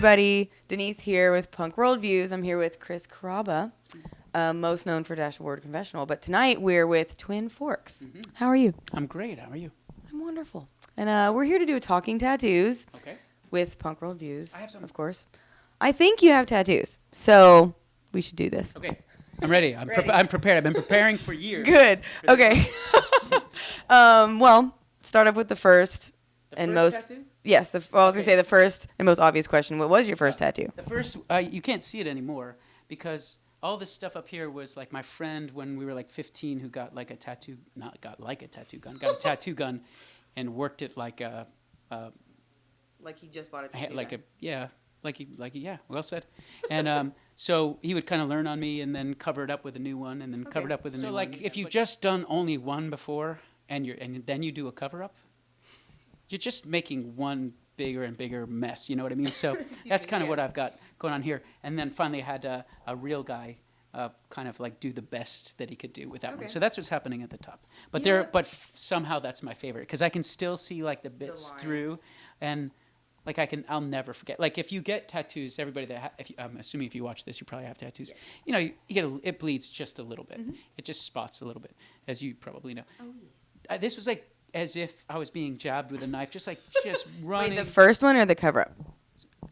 everybody. Denise here with PunkWorldViews. I'm here with Chris Carrabba, most known for Dashboard Confessional. But tonight we're with Twin Forks. Mm-hmm. How are you? I'm great. How are you? I'm wonderful. And we're here to do a talking tattoos with PunkWorldViews. I have some. Of course. I think you have tattoos, so we should do this. Okay. I'm ready. I'm prepared. I've been preparing for years. Good. Okay. Well, start off with the first and most. Tattoo? Yes. I was going to say the first and most obvious question. What was your first tattoo? The first, you can't see it anymore because all this stuff up here was like my friend when we were like 15 who got like a tattoo, not got like a tattoo gun, got a tattoo gun and worked it like a. Like he just bought a tattoo gun. Well said. And so he would kind of learn on me and then cover it up with a new one and then cover it up with a new one. So like if you've just done only one before and then you do a cover up, you're just making one bigger and bigger mess, you know what I mean? So that's kind of what I've got going on here. And then finally I had a real guy kind of like do the best that he could do with that one. So that's what's happening at the top. But somehow that's my favorite because I can still see like the bits through and like I'll never forget. Like if you get tattoos, everybody that I'm assuming if you watch this, you probably have tattoos. You know, you get it bleeds just a little bit. Mm-hmm. It just spots a little bit, as you probably know. Oh, yes. This was like as if I was being jabbed with a knife, just running. Wait, the first one or the cover up?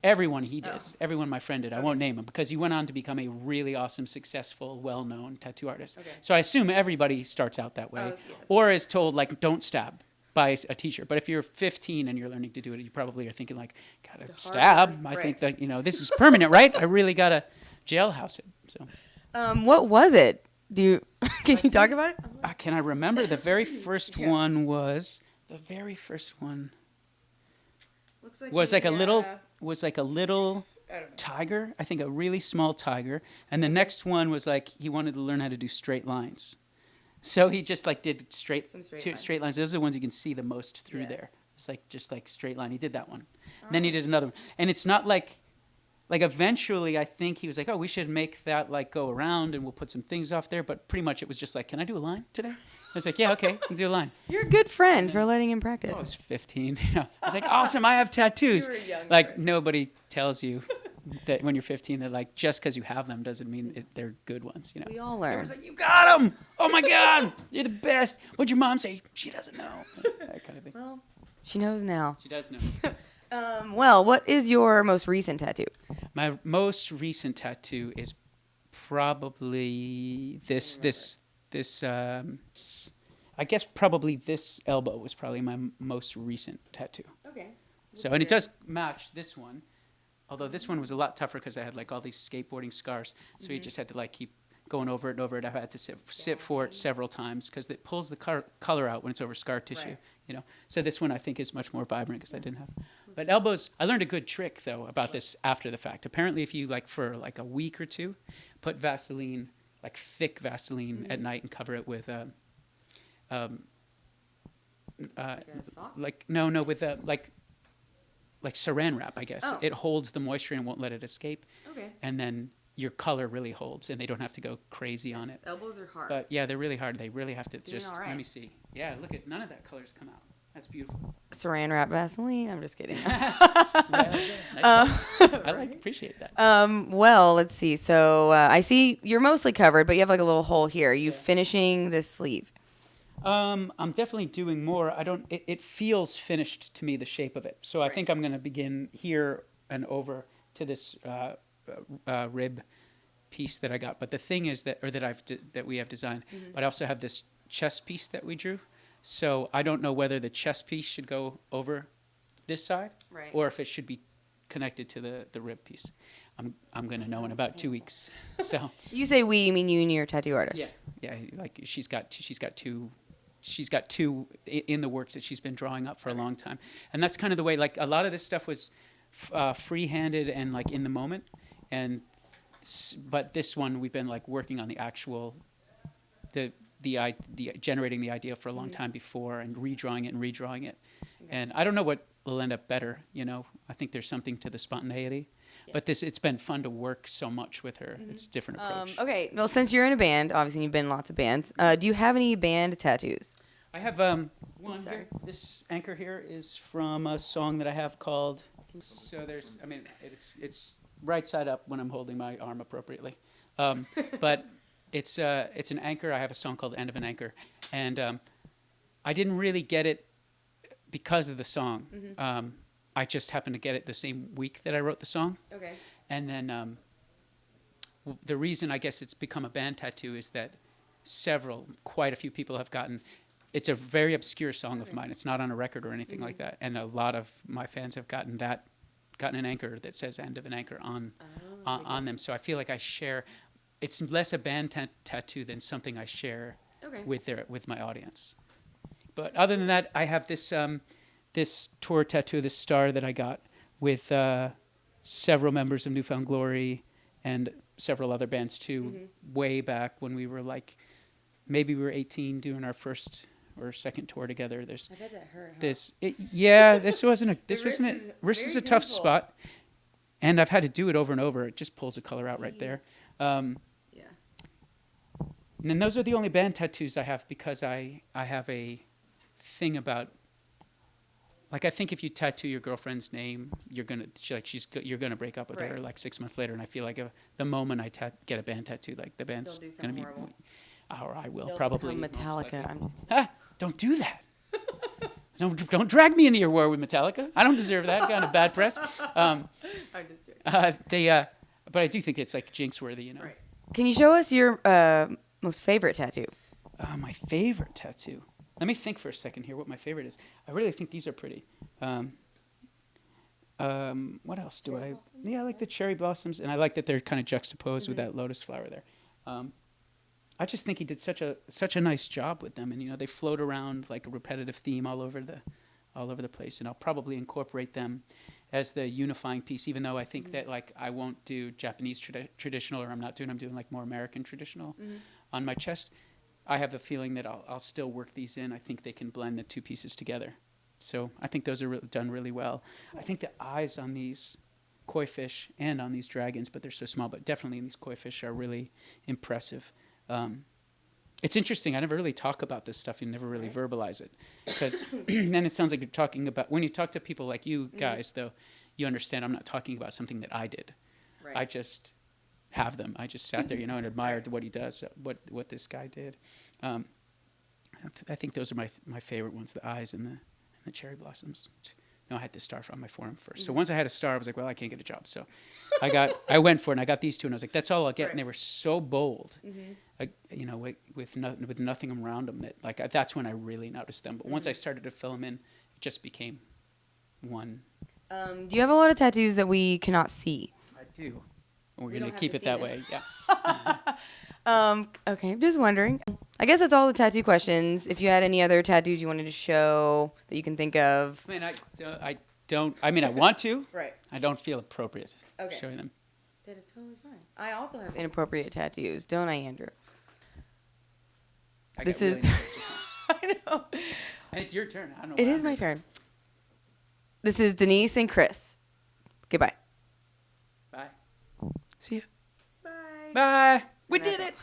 Everyone he did. Everyone my friend did. I won't name him because he went on to become a really awesome, successful, well-known tattoo artist. Okay. So I assume everybody starts out that way, or is told like, "Don't stab." By a teacher. But if you're 15 and you're learning to do it, you probably are thinking like, gotta stab. I think that, this is permanent, right? I really gotta jailhouse it. So, what was it? Can you talk about it? Can I remember? The very first one was, was like a little tiger. I think a really small tiger. And the next one was like, he wanted to learn how to do straight lines. So he just like did straight lines. Those are the ones you can see the most through there. It's like just like straight line. He did that one. Then he did another one. And it's not like eventually I think he was like, oh, we should make that like go around and we'll put some things off there. But pretty much it was just like, can I do a line today? I was like, yeah, okay, I'll do a line. You're a good friend for letting him practice. I was 15. I was like, awesome, I have tattoos. You were young. Like nobody tells you that when you're 15, that like just because you have them doesn't mean they're good ones. We all learn. I was like, you got them! Oh my God, you're the best. What'd your mom say? She doesn't know. That kind of thing. Well, she knows now. She does know. Well, what is your most recent tattoo? My most recent tattoo is probably this. I guess probably this elbow was probably my most recent tattoo. Okay. And it does match this one. Although this one was a lot tougher because I had like all these skateboarding scars, so you just had to like keep going over it and over it. I've had to sit for it several times because it pulls the color out when it's over scar tissue. So this one I think is much more vibrant because I didn't have. But elbows, I learned a good trick though about this after the fact. Apparently, if you like for like a week or two, put Vaseline, like thick Vaseline at night and cover it with like saran wrap, I guess. It holds the moisture and won't let it escape. Okay. And then your color really holds, and they don't have to go crazy on it. Elbows are hard. But yeah, they're really hard. They really have to just. Right. Let me see. Yeah, look at none of that color's come out. That's beautiful. Saran wrap Vaseline. I'm just kidding. I appreciate that. Well, let's see. So I see you're mostly covered, but you have like a little hole here. Are you finishing this sleeve? I'm definitely doing more. It feels finished to me, the shape of it. So I think I'm going to begin here and over to this rib piece that I got. But the thing is that we have designed. Mm-hmm. But I also have this chest piece that we drew. So I don't know whether the chest piece should go over this side, or if it should be connected to the rib piece. I'm going to know in about 2 weeks. So you say we, you mean you and your tattoo artist? Yeah. Like she's got two in the works that she's been drawing up for a long time. And that's kind of the way, like a lot of this stuff was free-handed and like in the moment. But this one, we've been like working on the actual, the generating the idea for a long time before and redrawing it. Okay. And I don't know what will end up better. I think there's something to the spontaneity. Yeah. But it's been fun to work so much with her. Mm-hmm. It's a different approach. Okay. Well, since you're in a band, obviously you've been in lots of bands. Do you have any band tattoos? I have one here. This anchor here is from a song that I have called. So there's, I mean, it's right side up when I'm holding my arm appropriately, but it's an anchor. I have a song called "End of an Anchor," and I didn't really get it because of the song. Mm-hmm. I just happened to get it the same week that I wrote the song. Okay. And then the reason I guess it's become a band tattoo is that quite a few people have gotten. It's a very obscure song of mine. It's not on a record or anything like that. And a lot of my fans have gotten an anchor that says "End of an Anchor" on them. So I feel like I share. It's less a band tattoo than something I share with my audience. But other than that, I have this this tour tattoo, this star that I got with several members of New Found Glory and several other bands too, way back when we were like, maybe we were 18 doing our first or second tour together. I bet that hurt. Huh? This wasn't a wrist is a tough spot, and I've had to do it over and over. It just pulls the color out right there. And then those are the only band tattoos I have because I have a thing about, like, I think if you tattoo your girlfriend's name, you're gonna break up with her like 6 months later. And I feel like the moment I get a band tattoo, like the band's gonna be, or I will probably Metallica. Don't do that. Don't drag me into your war with Metallica. I don't deserve that kind of bad press. I'm just joking. But I do think it's like jinx worthy, you know. Right. Can you show us your most favorite tattoo? My favorite tattoo. Let me think for a second here what my favorite is. I really think these are pretty. What else do I? Yeah, I like the cherry blossoms, and I like that they're kind of juxtaposed with that lotus flower there. I just think he did such a nice job with them, and you know they float around like a repetitive theme all over the place, and I'll probably incorporate them as the unifying piece, even though I think that like I won't do Japanese traditional, or I'm doing like more American traditional on my chest. I have the feeling that I'll still work these in. I think they can blend the two pieces together. So I think those are done really well. I think the eyes on these koi fish and on these dragons, but they're so small, but definitely in these koi fish are really impressive. It's interesting. I never really talk about this stuff. You never really verbalize it. Because then it sounds like you're talking about, when you talk to people like you guys, though, you understand I'm not talking about something that I did. Right. I just have them. I just sat there, you know, and admired what he does, what this guy did. I think those are my favorite ones, the eyes and the cherry blossoms. No, I had the star on my forearm first. So once I had a star, I was like, well, I can't get a job. So I went for it, and I got these two, and I was like, that's all I'll get. Right. And they were so bold, you know, with nothing around them that like that's when I really noticed them. But once I started to fill them in, it just became one. Do you have a lot of tattoos that we cannot see? I do. We're going to keep it that way. Yeah. Okay, I'm just wondering. I guess that's all the tattoo questions. If you had any other tattoos you wanted to show that you can think of. I mean, I don't. I mean, I want to. Right. I don't feel appropriate showing them. That is totally fine. I also have inappropriate tattoos, don't I, Andrew? This is. I know. And it's your turn. I don't know. It is my turn. This is Denise and Chris. Goodbye. Bye. See ya. Bye. Bye. We did it.